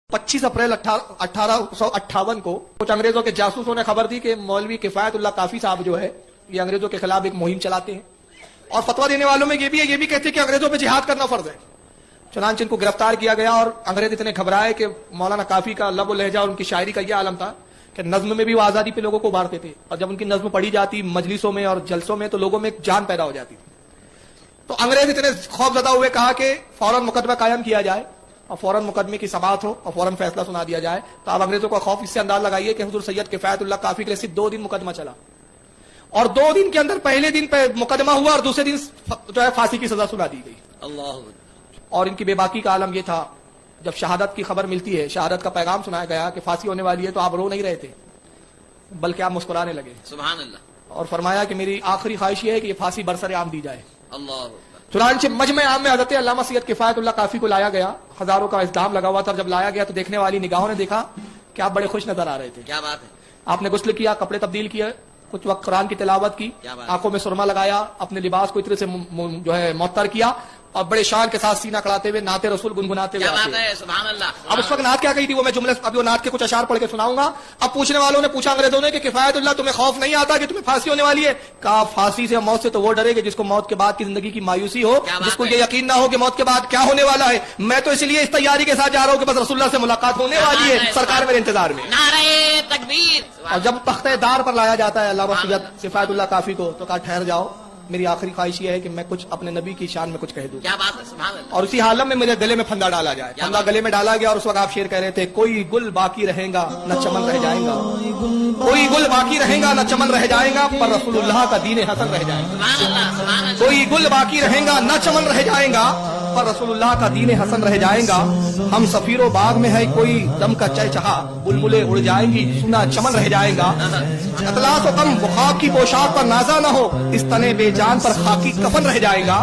25 अप्रैल 1858 को कुछ अंग्रेजों के जासूसों ने खबर दी कि मौलवी किफायतुल्लाह काफी साहब जो है ये अंग्रेजों के खिलाफ एक मुहिम चलाते हैं और फतवा देने वालों में ये भी है, ये भी कहते हैं कि अंग्रेजों पे जिहाद करना फर्ज है। चुनांचे इनको गिरफ्तार किया गया और अंग्रेज इतने घबराए कि मौलाना काफी का लब लहजा और उनकी शायरी का यह आलम था कि नज्म में भी वो आजादी पे लोगों को उभारते थे और जब उनकी नज्म पढ़ी जाती मजलिसों में और जलसों में तो लोगों में जान पैदा हो जाती थी। तो अंग्रेज इतने खौफजदा हुए कहा कि फौरन मुकदमा कायम किया जाए और फौरन मुकदमे की समाअत हो और फौरन फैसला सुना दिया जाए। तो आप अंग्रेजों का खौफ इससे अंदाज लगाइए कि हुजूर सैयद किफायतुल्लाह काफी के लिए सिर्फ 2 दिन मुकदमा चला और 2 दिन के अंदर पहले दिन पे मुकदमा हुआ और दूसरे दिन जो है फांसी की सजा सुना दी गई। अल्लाह। और इनकी बेबाकी का आलम यह था जब शहादत की खबर मिलती है, शहादत का पैगाम सुनाया गया कि फांसी होने वाली है, तो आप रो नहीं रहे थे बल्कि आप मुस्कुराने लगे। सुभान अल्लाह। और फरमाया कि मेरी आखिरी ख्वाहिश ये है कि ये फांसी बरसरे आम दी जाए। अल्लाह। चुनांचे मजमे आम में हज़रत अल्लामा सैयद किफायतुल्लाह काफी को लाया गया, हजारों का इज़्दाम लगा हुआ था। जब लाया गया तो देखने वाली निगाहों ने देखा कि आप बड़े खुश नजर आ रहे थे। क्या बात है। आपने गुस्ल किया, कपड़े तब्दील किए, कुछ वक्त कुरान की तिलावत की, आंखों में सुरमा लगाया, अपने लिबास को इतने से जो है मुअत्तर किया और बड़े शान के साथ सीना खड़ाते हुए नाते रसूल गुनगुनाते हुए। सुभान अल्लाह। अब उस वक्त नात क्या कही थी वो मैं जुमले अभी वो नात के कुछ अशार पढ़ के सुनाऊंगा। अब पूछने वालों ने पूछा अंग्रेजों ने कि किफायतुल्लाह तुम्हें खौफ नहीं आता कि तुम्हें फांसी होने वाली है? कहा फांसी से मौत से तो वो डरेगा जिसको मौत के बाद की जिंदगी की मायूसी हो, जिसको ये यकीन ना हो कि मौत के बाद क्या होने वाला है। मैं तो इसलिए इस तैयारी के साथ जा रहा हूँ कि बस रसूलुल्लाह से मुलाकात होने वाली है, सरकार मेरे इंतजार में। नारे तकबीर। और जब तख्ते दार पर लाया जाता है अल्लामा सैयद किफायतुल्लाह काफी को, तो कहा ठहर जाओ, मेरी आखिरी ख्वाहिश ये है कि मैं कुछ अपने नबी की शान में कुछ कह दूं। क्या बात है। सुभान अल्लाह। और उसी हालत में मेरे गले में फंदा डाला जाए। फंदा गले में डाला गया और उस वक्त आप शेर कह रहे थे, कोई गुल बाकी रहेगा न चमन रह जाएगा, कोई गुल बाकी रहेगा न चमन रह जाएगा, पर रसूलुल्लाह का दीन हसन रह जाएगा। कोई गुल बाकी रहेगा न चमन रह जाएगा, पर रसूलुल्लाह का दीन हसन रह जाएगा। हम सफीरो बाग में है कोई दम का चहचहा, बुलबुलें उड़ जाएंगी सुना चमन रह जाएगा। अतलास व कम बुखाब की पोशाक पर नाजा न हो, इस तने बेजान पर खाकी कफन रह जाएगा।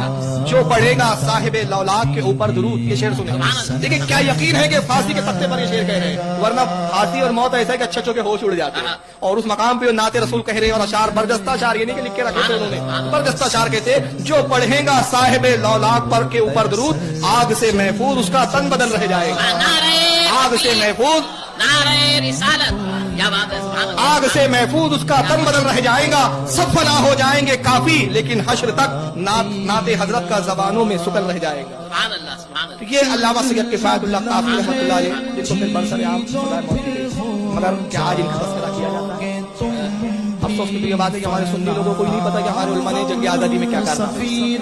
जो पढ़ेगा साहिबे लौलाद के ऊपर दुरूद। ये शेर सुने, देखिए क्या यकीन है कि फांसी के तख्ते पर ये शेर कह रहे हैं, वरना फांसी और मौत ऐसा है कि अच्छे अच्छों के होश उड़ जाते हैं। और उस मकाम पे नाते रसूल कह रहे हैं और अशार बरजस्ता अशार, ये नहीं कि लिख के रखे थे उन्होंने, बरजस्ता अशार कहते जो पढ़ेगा साहिबे लौलाद पर के ऊपर दुरूद, आग से महफूज उसका तन बदन रह जाएगा। आग से महफूज, आग से महफूज उसका तन बदल रह जाएगा। सब फना हो जाएंगे काफी, लेकिन हश्र तक नाते हजरत का जबानों में सुकल रह जाएगा। तो ये अल्लामा सैयद किफायतुल्लाह काफी रहमतुल्लाह अलैह, जिनको फिर बरसरे आम सजाए मौत दी गई, मगर क्या आज इनका तस्करा किया जाता है। अफसोस की तो ये बात है कि हमारे सुन्नी लोगों को ही नहीं पता कि हमारे उलमा ने जंग आजादी में क्या करना है।